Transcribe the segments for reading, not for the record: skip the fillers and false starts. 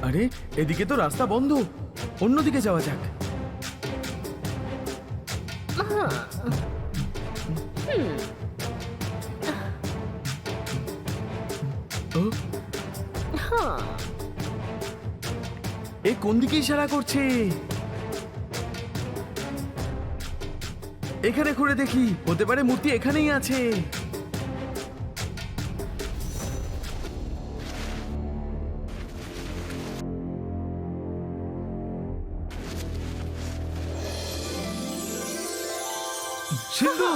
আরে এদিকে তো রাস্তা বন্ধ, অন্যদিকে যাওয়া যাক। এ কোন দিকে ইশারা করছে? এখানে ঘুরে দেখি, হতে পারে মূর্তি এখানেই আছে। সিন্ধু,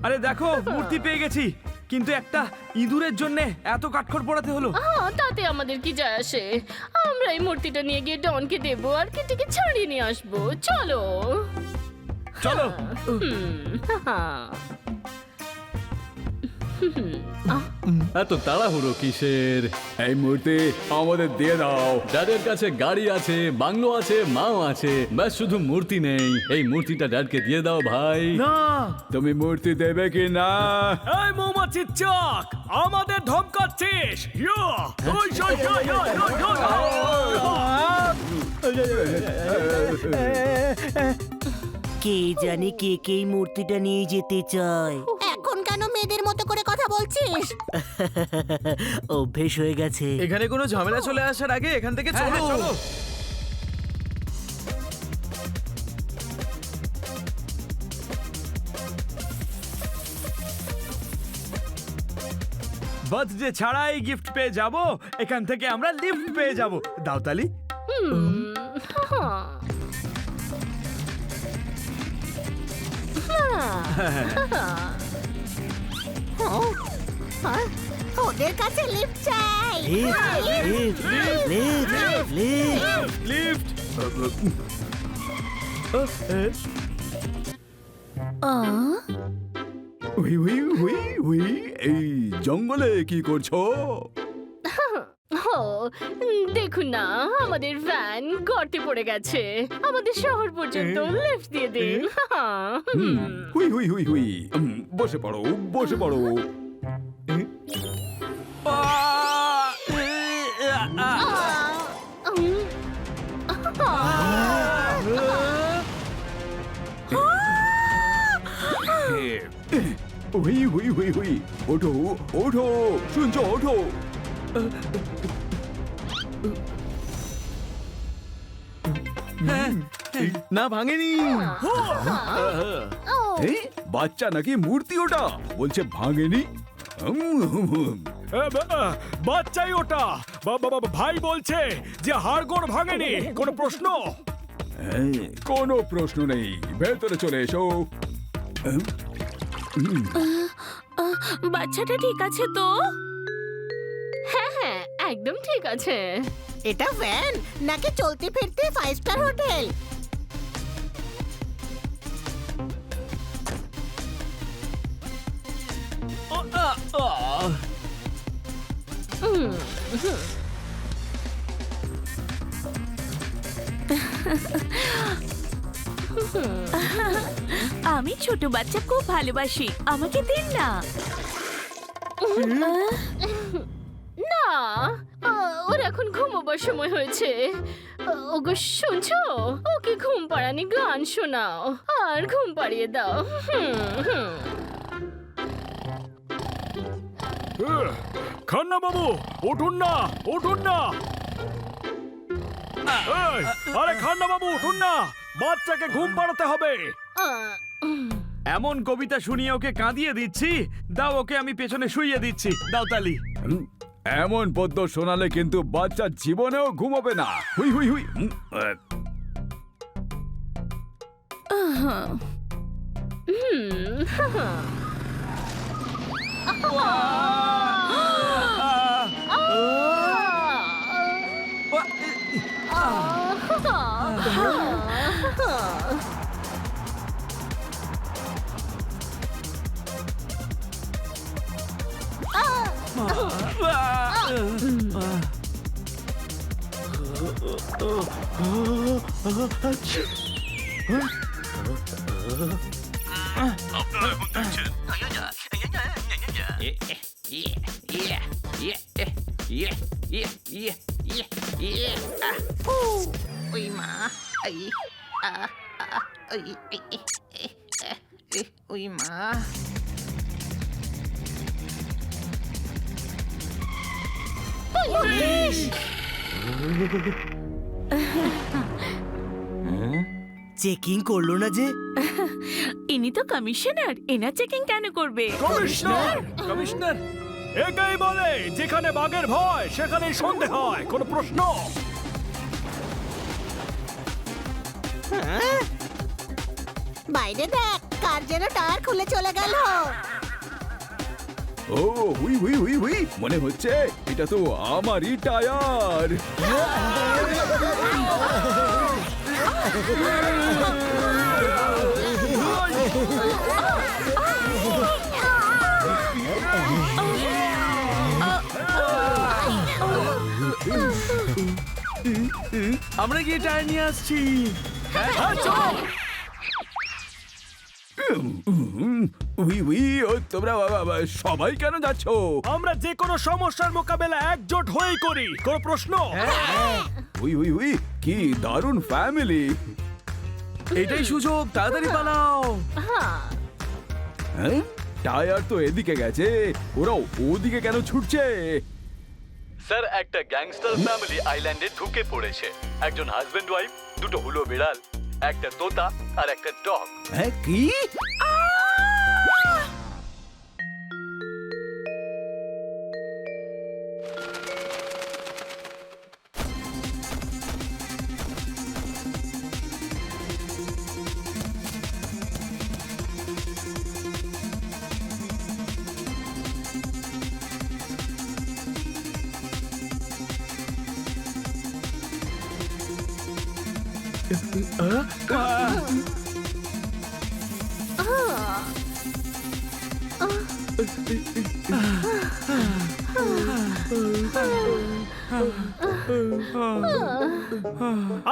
আরে দেখো মূর্তি পেয়ে গেছি, কিন্তু একটা ইঁদুরের জন্য এত কাঠখড় পোড়াতে হলো। তাতে আমাদের কি যায় আসে? আমরা এই মূর্তিটা নিয়ে গিয়ে ডনকে দেবো আর কেটিকে ছাড়িয়ে নিয়ে আসবো। চলো চলো। এত তাড়াহুড়ো কিসের? এই মূর্তি আমাদের দিয়ে দাও। ড্যাডের কাছে গাড়ি আছে, বাংলো আছে, মাও আছে, ব্যাস শুধু মূর্তি নেই। এই মূর্তিটা ড্যাডকে দিয়ে দাও ভাই। না, তুমি মূর্তি দেবে কি না? এই মৌমাছির চাক, আমাদের ধমকাচ্ছিস? কে জানে কে কে মূর্তিটা নিয়ে যেতে চায়। এখন কেন মেয়েদের মতো করে কথা বলছিস? অভ্যেস হয়ে গেছে। এখানে কোনো ঝামেলা চলে আসার আগে এখান থেকে চলো। বার্থডে ছাড়াই গিফট পেয়ে যাব, এখান থেকে আমরা লিফট পেয়ে যাব। দাও তালি। ওদের কাছে লিফট চাই। লিফট। হুই হুই হুই হুই, এই জঙ্গলে কি করছো? দেখুন না, আমাদের ভ্যান গর্তে পড়ে গেছে। আমাদের শহর পর্যন্ত লিফট দিয়ে দিন। হুই হুই হুই হুই, বসে পড়ো, বসে পড়ো। হুই হুই হুই হুই, ওঠো ওঠো, শুনছো? ওঠো। না, ভাঙেনি। এই বাচ্চা নাকি মূর্তি? ওটা বলছে ভাঙেনি। বাচ্চাই ওটা। ভাই বলছে যে হাড়গোড় ভাঙেনি। কোনো প্রশ্ন? কোনো প্রশ্ন নেই, ভেতরে চলে এসো। বাচ্চাটা ঠিক আছে তো? হ্যাঁ হ্যাঁ, একদম ঠিক আছে। এটা ভ্যান নাকি চলতে ফিরতে 5 স্টার হোটেল? আমি ছোট বাচ্চা খুব ভালোবাসি, আমাকে দিন না। না, ওর এখন ঘুমোবার সময় হয়েছে। ওগো শুনছো? ওকে ঘুম পাড়ানি গান শোনাও আর ঘুম পাড়িয়ে দাও। খান্না বাবু, উঠুন না, উঠুন না। আরে খান্না বাবু, উঠুন না, বাচ্চাকে ঘুম পাড়াতে হবে। এমন কবিতা শুনিয়ে ওকে কাঁদিয়ে দিচ্ছি। দাও, ওকে আমি পেছনে শুইয়ে দিচ্ছি। দাও তালি। এমন পদ্য শোনালে কিন্তু বাচ্চা জীবনেও ঘুমাবে না। হুই হুই হুই। ওই মা ওই মা চেকিং করলো না যে? ইনি তো কমিশনার, এনার চেকিং কেন করবে? কমিশনার কমিশনার এটাই বলে যেখানে বাঘের ভয় সেখানেই সন্দেহ হয়, কোনো প্রশ্ন? বাইরে দেখ, কার যেন টায়ার খুলে চলে গেল। ও হুই হুই হুই হুই, মনে হচ্ছে এটা তো আমারই টায়ার। আমরা গিয়ে টায়ার নিয়ে আসছি। উই উই, ও তোমরা সবাই কেন যাচ্ছ? আমরা যে কোনো সমস্যার মোকাবেলা একজোট হয়েই করি, কোনো প্রশ্ন? উই উই উই, কি দারুণ ফ্যামিলি। এটাই সুযোগ, তাড়াতাড়ি পালাও। হ্যাঁ, টায়ার তো এদিকে গেছে, ওরা ওদিকে কেন ছুটছে? স্যার, একটা গ্যাংস্টার ফ্যামিলি আইল্যান্ডে ঢুকে পড়েছে। একজন হাজবেন্ড ওয়াইফ, দুটো হুলো বিড়াল, একটা তোতা আর একটা ডগ। হ্যাঁ, কি?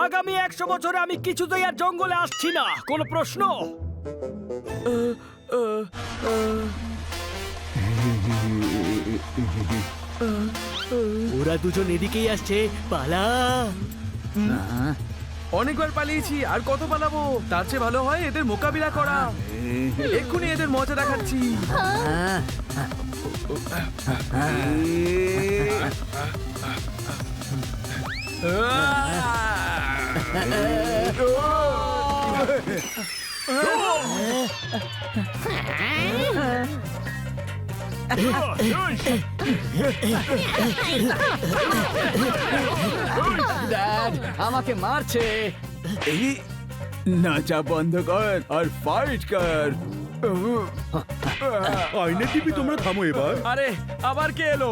আগামী 100 বছরে আমি কিছুতেই আর জঙ্গলে আসছি না, কোনো প্রশ্ন? ওরা দুজন এদিকেই আসছে, পালা। অনেকবার পালিয়েছি, আর কত পালাবো? তার চেয়ে ভালো হয় এদের মোকাবিলা করা। এক্ষুনি এদের মজা দেখাচ্ছি। ড্যাড আমাকে মারছে। এই নাচা বন্ধ কর আর ফাইট কর। আইনে টিপি, তোমরা থামো এবার। আরে আবার কে এলো?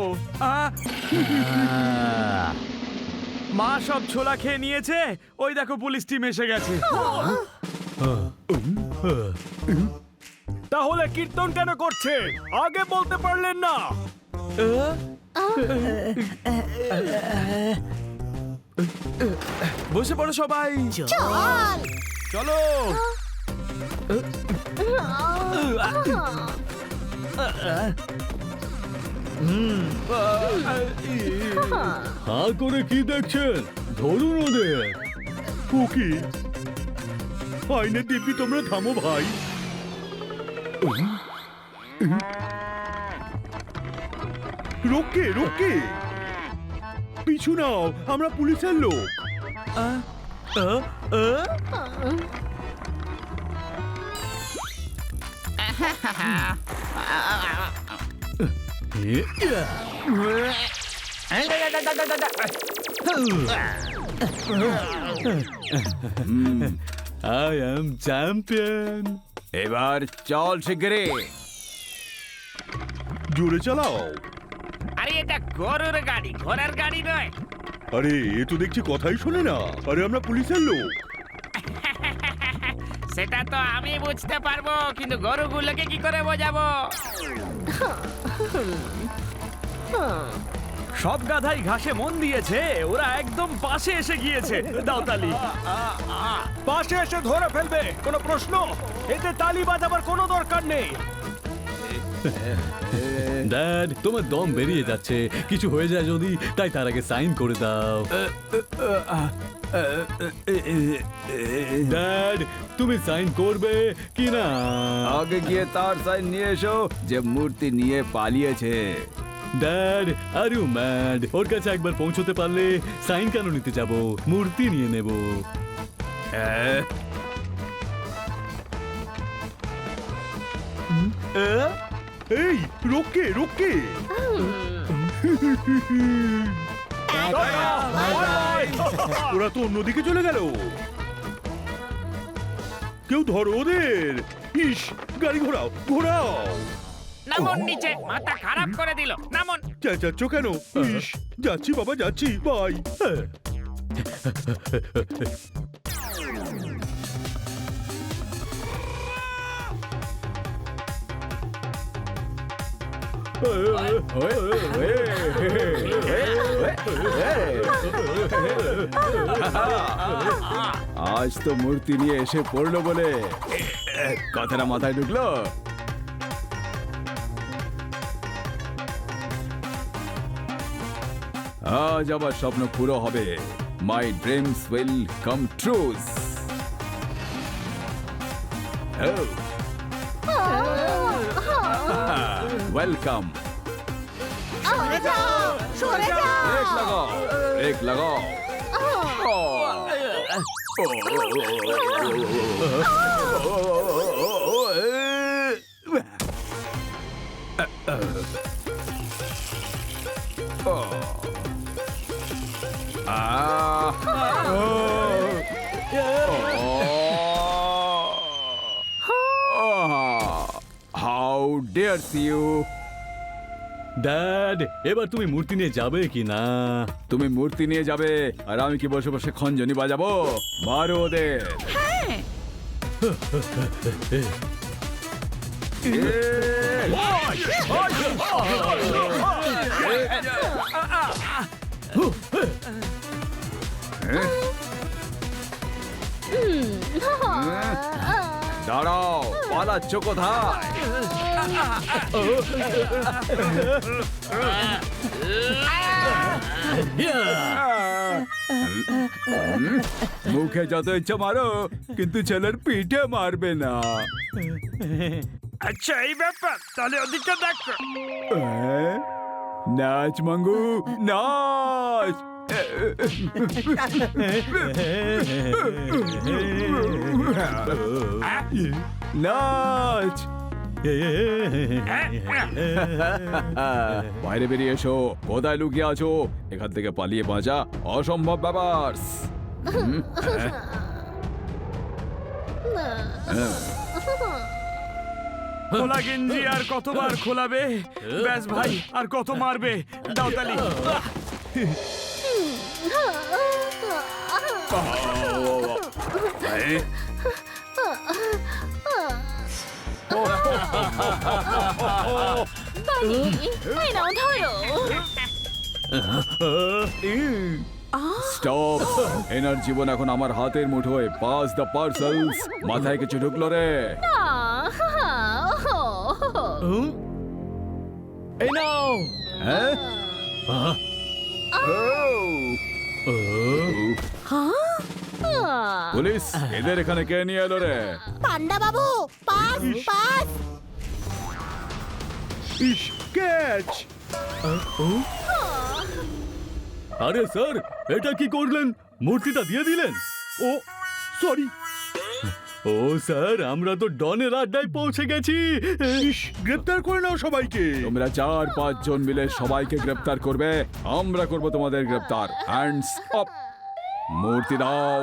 মা সব ছোলা খেয়ে নিয়েছে। ওই দেখো, পুলিশ টিম এসে গেছে। তাহলে কীর্তন কেন করছে? আগে বলতে পারলেন না? বসে পড়ো সবাই, চল। চলো। হা করে কি দেখছেন? ধরুন ওদের। ওকে, আইনে টিপি, তোমরা থামো ভাই। রোকে রোকে, পিছু নাও, আমরা পুলিশের লোক। I am champion. এবার চল শিগগিরি, জোরে চালাও। আরে এটা গরুর গাড়ি, ঘোড়ার গাড়ি নয়। আরে এ তো দেখছি কথাই শোনে না। আরে আমরা পুলিশের লোক। সেটা তো আমি বুঝতে পারবো, কিন্তু গরুগুলোকে কি করে বোঝাবো? সব গাধাই ঘাসে মন দিয়েছে, ওরা একদম পাশে এসে গিয়েছে। দাও তালি। পাশে এসে ধরে ফেলবে, কোনো প্রশ্ন? এতে তালি বাজাবার কোনো দরকার নেই। ড্যাড, তোমার দম বেরিয়ে যাচ্ছে, কিছু হয়ে যায় যদি, তাই তার আগে সাইন করে দাও। ড্যাড, তুমি সাইন করবে কি না? আগে গিয়ে তার সাইন নিয়ে এসো যে মূর্তি নিয়ে পালিয়েছে। Dad, are you mad? ওর কাছে একবার পৌঁছতে পারলে সাইন কেন নিতে যাব, মূর্তি নিয়ে নেব। এই রোকে রোকে, ওরা তো অন্যদিকে চলে গেল। কেউ ধরো ওদের। ইস, গাড়ি ঘোরাও ঘোরাও। নামন নিচে, মাথা খারাপ করে দিল। নামন। চেঁচাচ্ছ কেন? ইস, যাচ্ছি বাবা যাচ্ছি, বাই। আজ তো মূর্তি নিয়ে এসে পড়লো বলে কথাটা মাথায় ঢুকলো। আজ আমার স্বপ্ন পুরো হবে। My dreams will come true. Welcome. সরে যাও, সরে যাও। ব্রেক লাগাও, ব্রেক লাগাও। How dares you? ড্যাড, এবার তুমি মূর্তি নিয়ে যাবে কি না? তুমি মূর্তি নিয়ে যাবে আর আমি কি বসে বসে খঞ্জনি বাজাবো? মারো ওদের। দাঁড়াও, পালাচ্ছ কোথায়? মুখে যত ইচ্ছা মারো, কিন্তু ছেলের পিঠে মারবে না। আচ্ছা, এই ব্যাপার। তাহলে ওদিকটা দেখো। নাচ মাঙ্গু, নাচ। নাচ। বাইরে বেরিয়ে এসো। কোথায় লুকিয়ে আছো? এখান থেকে পালিয়ে বাঁচা অসম্ভব ব্যাপার। খোলা গেঞ্জি আর কতবার খোলাবে? ব্যাস ভাই, আর কত মারবে? দাও তালি। বানি, এই নাও ধরো। স্টপ। এনার জীবন এখন আমার হাতের মুঠোয়। Pass the parcels. মাথায় কিছু ঢুকলো রে? না, এই নাও। হ্যাঁ? পুলিশ, এদের এখানে কে নিয়ে এলো রে? পান্ডা বাবু, পাস পাস। ইস, ক্যাচ। আরে স্যার, এটা কি করলেন? মূর্তিটা দিয়ে দিলেন? ও সরি। ও স্যার, আমরা তো ডনের আড্ডায় পৌঁছে গেছি। গ্রেপ্তার করে নাও সবাইকে। তোমরা 4-5 জন মিলে সবাইকে গ্রেপ্তার করবে। আমরা করব তোমাদের গ্রেপ্তার। Hands up. মূর্তি দাও।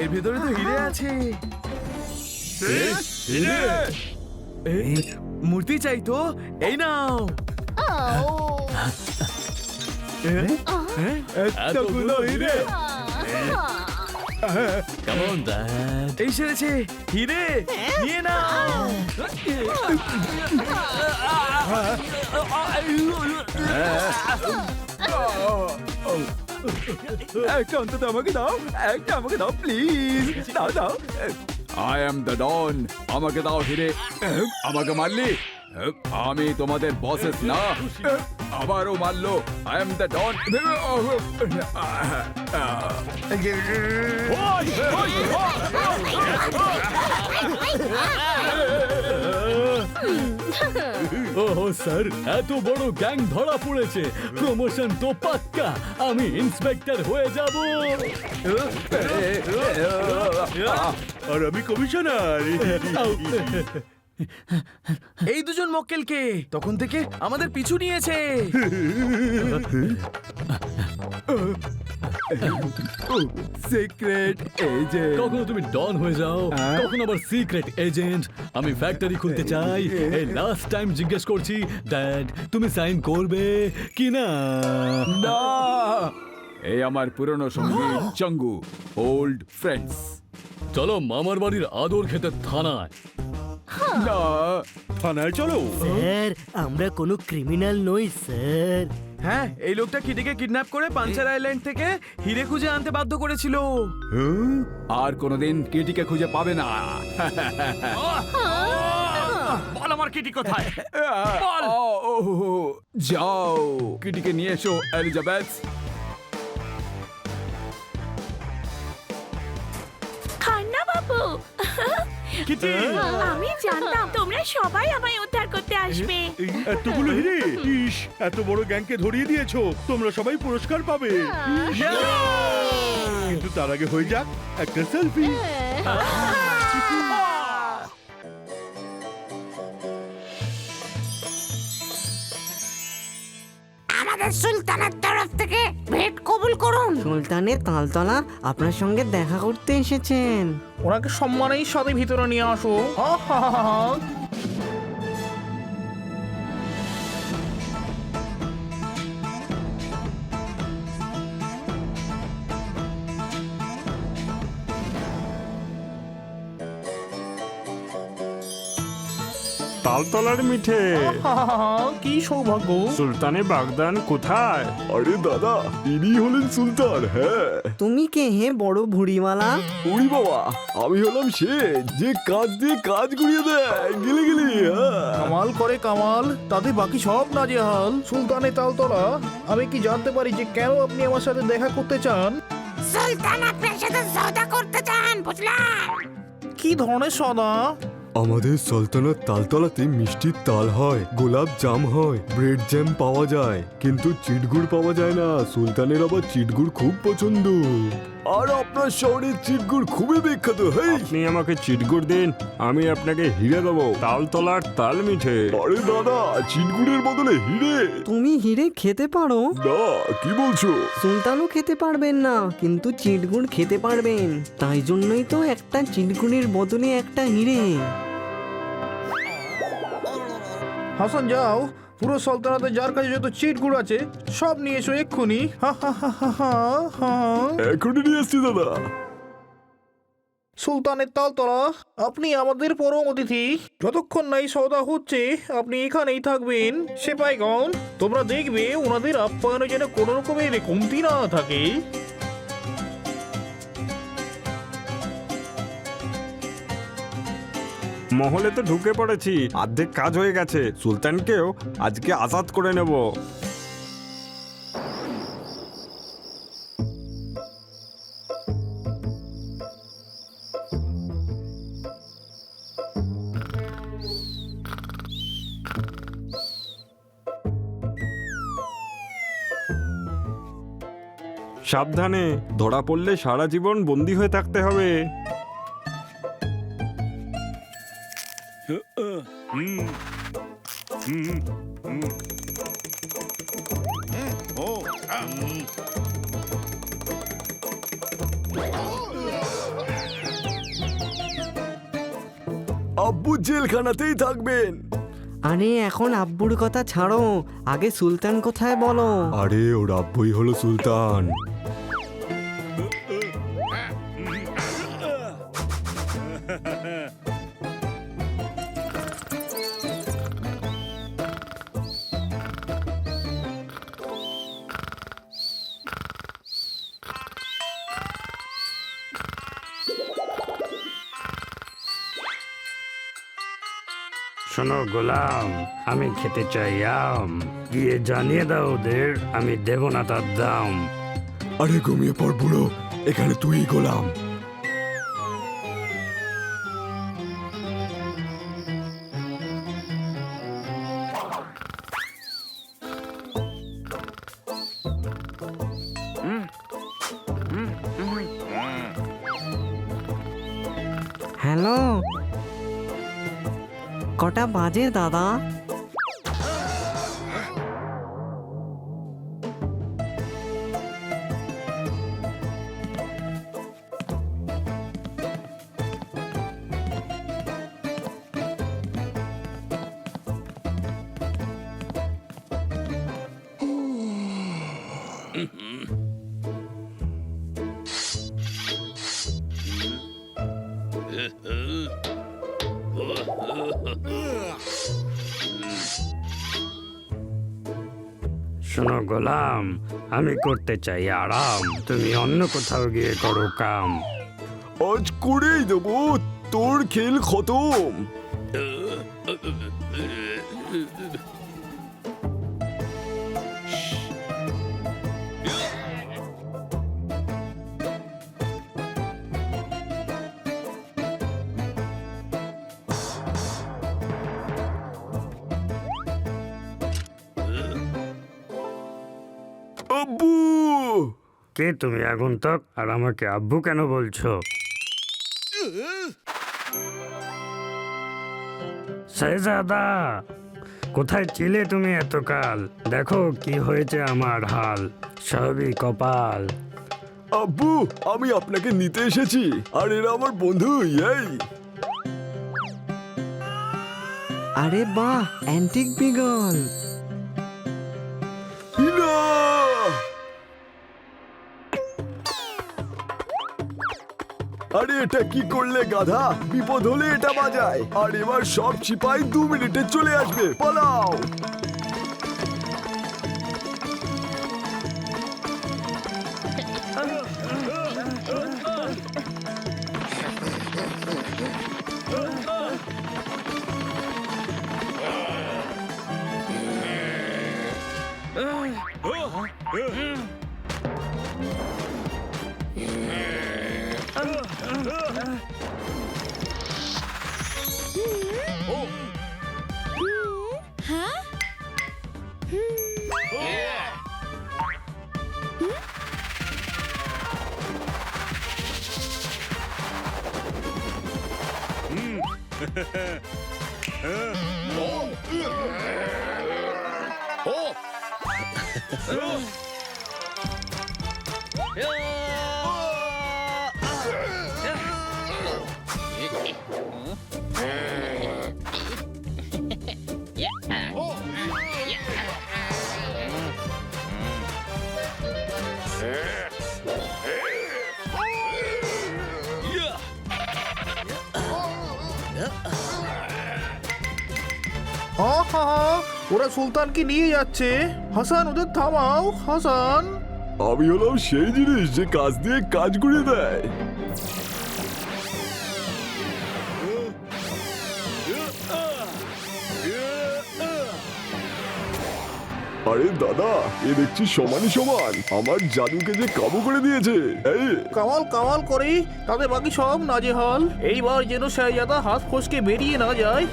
এর ভিতরে তো হিরে আছে। মূর্তি চাই তো, এই নাও। এতগুলো হিরে। কেমন ড্যাড? এই সেরেছে হিরে, নিয়ে নাও। একটা অন্তত আমাকে দাও, একটা আমাকে দাও প্লিজ, দাও দাও। আই এম দ্য ডন, আমাকে দাও হিরে। আমাকে মারলি? আমি তোমাদের বসেস না। আবারও মারলো। আই এম দ্য ডন। ওহো স্যার, এত বড় গ্যাং ধরা পড়েছে, প্রমোশন তো পাক্কা, আমি ইন্সপেক্টর হয়ে যাব। আর আমি কমিশনার। এই দুজন মক্কেলকে তখন থেকে আমাদের পিছু নিয়েছে। Secret agent. কখনো তুমি ডন হয়ে যাও, কখনো আবার সিক্রেট এজেন্ট। আমি ফ্যাক্টরি খুলতে চাই। এই লাস্ট টাইম জিজ্ঞেস করছি, ড্যাড তুমি সাইন করবে কি না? না, এই আমার পুরনো সঙ্গী চঙ্গু, ওল্ড ফ্রেন্ডস। চলো মামার বাড়ির আদর খেতে থানায়। না, থানায় চলো। স্যার আমরা কোনো ক্রিমিনাল নই স্যার। হ্যাঁ, এই লোকটা কিটিকে কিডন্যাপ করে পাঞ্চার আইল্যান্ড থেকে হিরে খুঁজে আনতে বাধ্য করেছিল। আর কোনোদিন কিটিকে খুঁজে পাবে না। বল আমার কিটি কোথায়? যাও কিটিকে নিয়ে এসো এলিজাবেথ। খান্না বাবু, আমি জানতাম তোমরা সবাই আমায় উদ্ধার করতে আসবে। এতগুলো হিরে, ইস, এত বড় গ্যাংকে ধরিয়ে দিয়েছো, তোমরা সবাই পুরস্কার পাবে। কিন্তু তার আগে হয়ে যাক একটা সেলফি। আমাদের সুলতানের তরফ থেকে ভেট কবুল করুন। সুলতানের তালতলা আপনার সঙ্গে দেখা করতে এসেছেন। ওনাকে সম্মানেই সাথে ভিতরে নিয়ে আসো। তালতলার মিঠে, কি সৌভাগ্য। সুলতানের বাগদান কোথায়? আরে দাদা, ইনি হলেন সুলতান। হ্যাঁ, তুমি কে হে বড় ভুড়িওয়ালা? উড়ি বাবা, আমি হলাম সে যে কাজ দিয়ে কাজ ঘুরিয়ে দেয়। গেলে গেলি। কামাল করে কামাল, তাতে বাকি সব নাজেহাল। সুলতানের তালতলা, আমি কি জানতে পারি যে কেন আপনি আমার সাথে দেখা করতে চান? সুলতান আপনার সাথে সওদা করতে চান, বুঝলেন? কি ধরনের সদা? আমাদের সালতানাত তালতলাতে মিষ্টির তাল হয়, গোলাপ জাম হয়, ব্রেড জ্যাম পাওয়া যায়, কিন্তু চিটগুড় পাওয়া যায় না। সুলতানের আবার চিটগুড় খুব পছন্দ। আর আপনার শহরের চিটগুড় খুবই বিখ্যাত। আপনি আমাকে চিটগুড় দিন, আমি আপনাকে হিরে দেবো। তালতলার তাল মিঠে। আরে দাদা, চিটগুড়ের বদলে হিরে? তুমি হিরে খেতে পারো? না, কি বলছো? সুলতানও খেতে পারবেন না, কিন্তু চিটগুড় খেতে পারবেন। তাই জন্যই তো একটা চিটগুড়ের বদলে একটা হিরে। হাসান, যাও পুরো সালতানাতে যার কাছে যত চিট গুড় আছে সব নিয়ে এসো এক্ষুনি। এখনই নিয়ে এসছি দাদা। সুলতানের তালতলা, আপনি আমাদের পরম অতিথি। যতক্ষণ নাই সওদা হচ্ছে আপনি এখানেই থাকবেন। সেপাইগণ, তোমরা দেখবে ওনাদের আপ্যায়নে যেন কোনো রকমের কমতি না থাকে। মহলে তো ঢুকে পড়েছি, অর্ধেক কাজ হয়ে গেছে। সুলতানকেও আজকে আজাদ করে নেব। সাবধানে, ধরা পড়লে সারা জীবন বন্দী হয়ে থাকতে হবে। আব্বু জেলখানাতেই থাকবেন। আরে এখন আব্বুর কথা ছাড়ো, আগে সুলতান কোথায় বলো। আরে ওর আব্বুই হলো সুলতান। শোনো গোলাম, আমি খেতে চাই আম। গিয়ে জানিয়ে দাও ওদের আমি দেব না তার দাম। আরে ঘুমিয়ে পড় বুড়ো, এখানে তুই গোলাম। হ্যালো, কটা বাজে দাদা? শোনো গোলাম, আমি করতে চাই আরাম, তুমি অন্য কোথাও গিয়ে করো কাম। আজ করেই দেবো, তোর খেল খতম। আব্বু! কে তুমি আগন্তুক, আর আমাকে আব্বু কেন বলছো? শেহজাদা, কোথায় ছিলে তুমি এতকাল? দেখো কি হয়েছে আমার হাল, সবই কপাল। আব্বু, আমি আপনাকে নিতে এসেছি, আর এরা আমার বন্ধু। এই আরে বাহ, অ্যান্টিক বিগল। না! আরে এটা কি করলে গাধা? বিপদ হলে এটা বাজায়, আর এবার সব সিপাই 2 মিনিটে চলে আসবে। পালাও! আহা, ওরা সুলতানকে নিয়ে যাচ্ছে। হাসান, ওদের থামাও। হাসান! আমি হলাম সেই জিনিস যে কাজ দিয়ে কাজ করে দেয়। আরে দাদা, এ দেখছি সমানই সমান। আমার জাদুকে যে কাবু করে দিয়েছে। এই কামাল কামাল করে তাতে বাকি সব নাজেহাল। এইবার যেন শাহজাদা হাত ফসকে বেরিয়ে না যায়।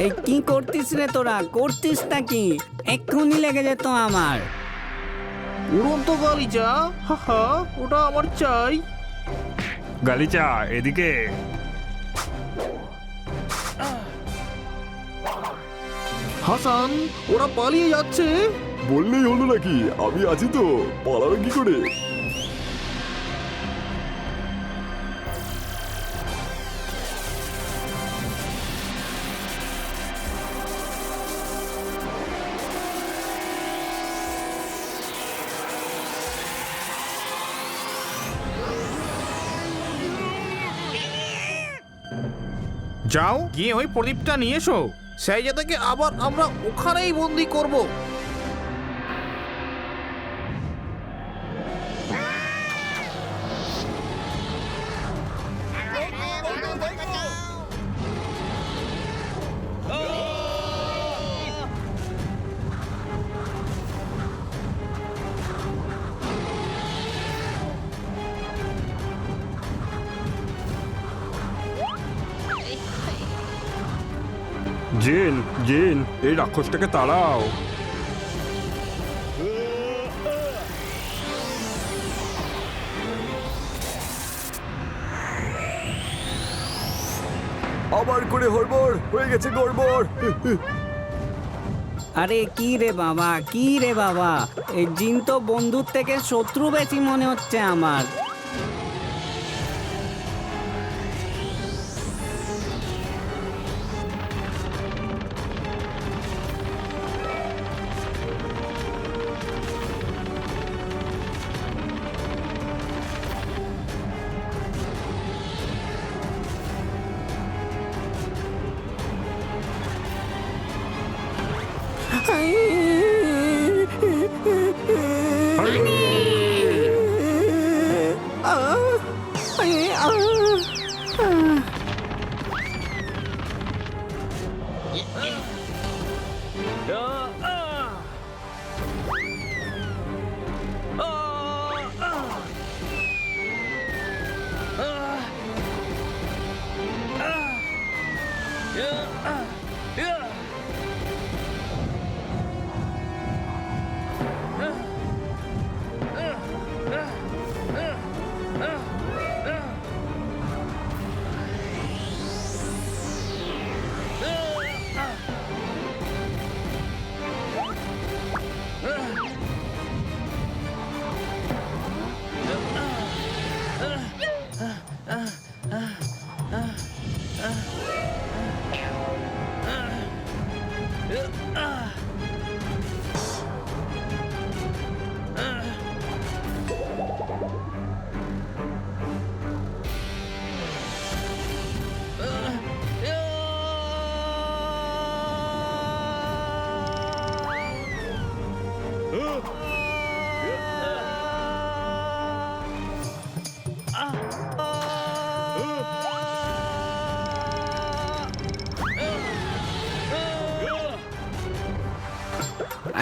এই কি করতিস রে তোরা? করতিস নাকি? এক্ষুনি লেগে যেত আমার। উড়ন্ত গালিচা, হাহা, ওটা আমার চাই। গালিচা, এদিকে। হাসান, ওরা পালিয়ে যাচ্ছে। বললেই হলো নাকি? আমি আছি তো, পালাবে কি করে? যাও, গিয়ে ওই প্রদীপটা নিয়ে এসো। শাহজাদাকে আবার আমরা ওখানেই বন্দি করব। জিন জিন, এই রাক্ষসটাকে তাড়াও। আবার করে হড়বড় হয়ে গেছে গড়বড়। আরে কি রে বাবা, কি রে বাবা, এই জিন তো বন্ধুর থেকে শত্রু বেশি মনে হচ্ছে আমার।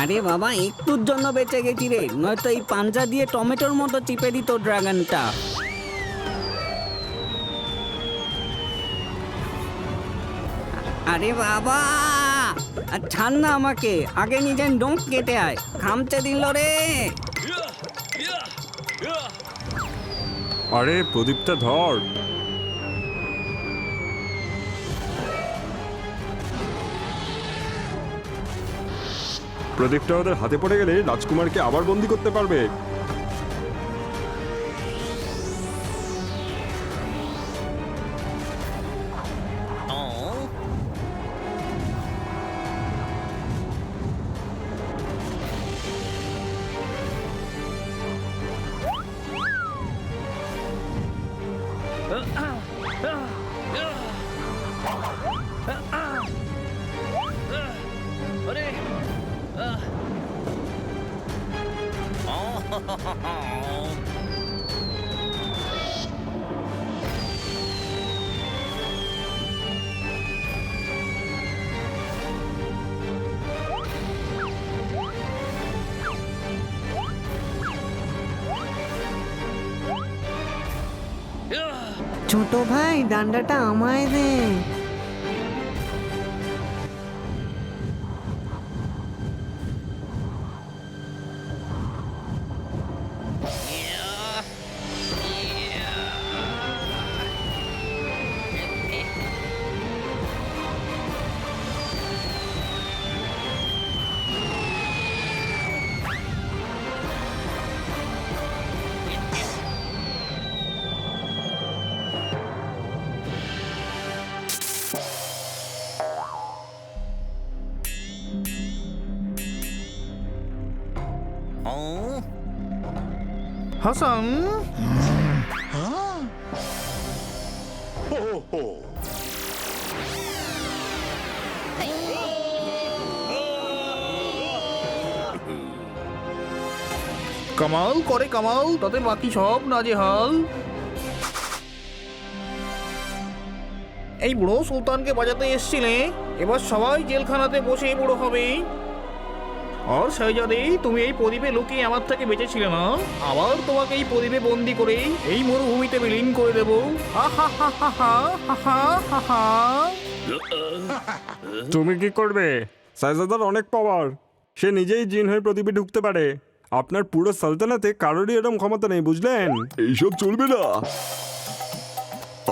আরে বাবা, একটুর জন্য বেঁচে গেছি রে, নয়তো এই পাঞ্জা দিয়ে টমেটোর মতো চিপে দিত ড্রাগনটা। আরে বাবা, আর ছাড় না আমাকে, আগে নিজের ডোক কেটে আয়, খামচে দিল রে। আরে প্রদীপটা ধর। প্রদীপটা ওদের হাতে পড়ে গেলে রাজকুমারকে আবার বন্দি করতে পারবে। ছোট ভাই, ডান্ডাটা আমায় দে। হাসান, কামাল করে কামাল, তাদের বাকি সব নাজেহাল। এই বুড়ো সুলতানকে বাজাতে এসছিলে, এবার সবাই জেলখানাতে বসে বুড়ো হবে। আর শাহজাদি, তুমি এই প্রদীপে লুকিয়ে আমার থেকে বেঁচেছিলে না, আবার তোমাকে এই প্রদীপে বন্দি করে এই মরুভূমিতে বিলীন করে দেবো। তুমি কি করবে? সাইজাদার অনেক পাওয়ার, সে নিজেই জিন হয়ে প্রদীপে ঢুকতে পারে। আপনার পুরো সালতানাতে কারোরই এরকম ক্ষমতা নেই, বুঝলেন? এইসব চলবে না।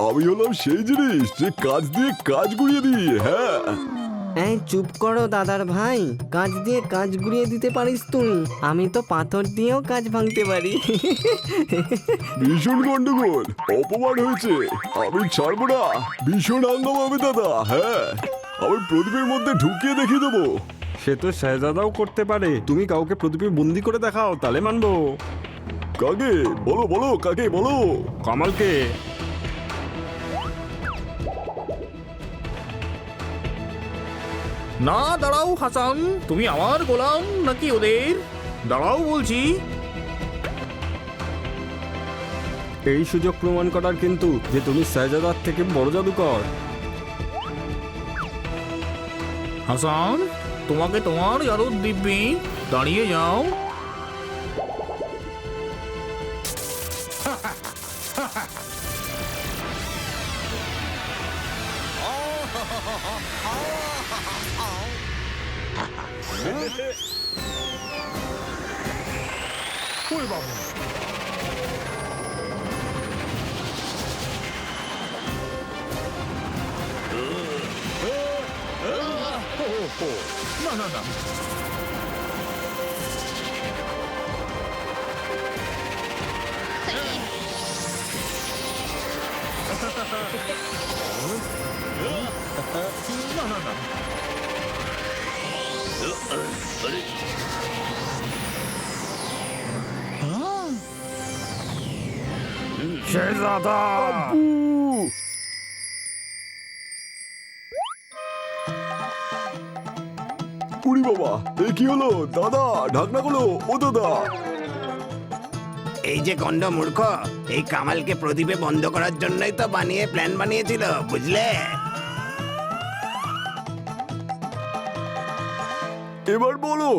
আমি হলাম সেই জিনিস যে কাজ দিয়ে কাজ গুড়িয়ে দিই। হ্যাঁ, এই চুপ করো দাদার ভাই, কাজ দিয়ে কাজ গুড়িয়ে দিতে পারিস তুই, আমি তো পাথর দিয়েও কাজ ভাঙতে পারি। ভীষণ গন্ডগোল, অপমান হয়েছে, আমি ছাড়বো না। ভীষণ হাঙ্গামা হবে দাদা। হ্যাঁ, আমি প্রদীপের মধ্যে ঢুকিয়ে দেখিয়ে দেবো। সে তো শাহজাদাও করতে পারে, তুমি কাউকে প্রদীপে বন্দি করে দেখাও, তাহলে মানবো। কাকে বলো, বলো কাকে বলো? কামালকে। না দাঁড়াও হাসান, তুমি আমার গোলাম নাকি ওদের? দাঁড়াও বলছি। এই সুযোগ প্রমাণ করার কিন্তু যে তুমি শাহজাদার থেকে বড় জাদুকর। হাসান, তোমাকে তোমার জাদুর দিব্যি, দাঁড়িয়ে যাও। শেহজাদা! উড়ি বাবা, এ কি হলো? দাদা ঢাকনা খোলো। ও দাদা, এই যে গন্ড মূর্খ, এই কামালকে প্রদীপে বন্ধ করার জন্যই তো প্ল্যান বানিয়েছিল, বুঝলে? এবার বলো,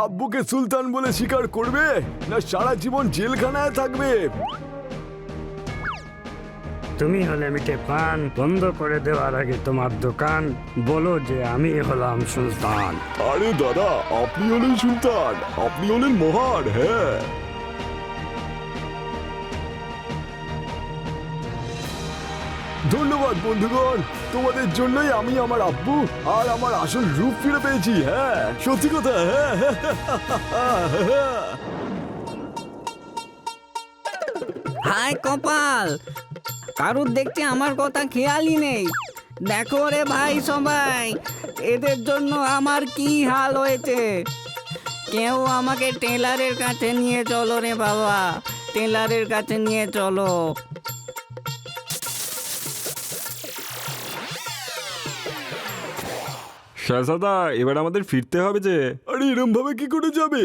আব্বুকে সুলতান বলে স্বীকার করবে না সারা জীবন জেলখানায় থাকবে? তুমি হলে মিঠে পান, বন্ধ করে দেওয়ার আগে তোমার দোকান বলো যে আমি হলাম সুলতান। আরে দাদা, আপনি হলেন সুলতান, আপনি হলেন মহান। হ্যাঁ, ধন্যবাদ বন্ধুগণ, তোমাদের জন্যই আমি আমার আব্বু আর আমার আসল রূপ ফিরে পেয়েছি। হ্যাঁ, সত্যি কথা। হ্যাঁ, হাই কপাল, কারুর দেখতে আমার কথা খেয়ালই নেই। দেখো রে ভাই সবাই, এদের জন্য আমার কি হাল হয়েছে। কেউ আমাকে টেলারের কাছে নিয়ে চলো রে বাবা, টেলারের কাছে নিয়ে চলো। শাহজাদা, এবার আমাদের ফিরতে হবে যে। আরে এরম ভাবে কি করে যাবে?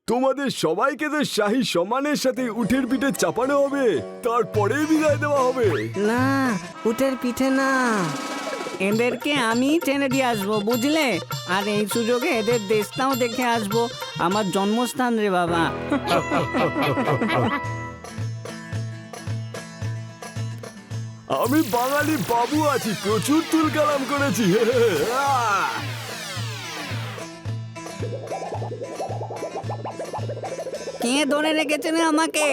তোমাদের সবাইকে তো শাহী সম্মানের সাথে উঠের পিঠে চাপানো হবে, তারপরেই বিদায় দেওয়া হবে। না, উটের পিঠে না, এদেরকে আমি টেনে দিয়ে আসবো, বুঝলে? আর এই সুযোগে এদের দেশটাও দেখে আসবো, আমার জন্মস্থান রে বাবা। আমি বাঙালি বাবু আছি, প্রচুর তুল কালাম করেছি। কে ধরে রেখেছে রে আমাকে?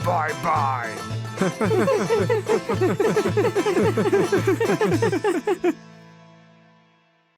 Bye bye.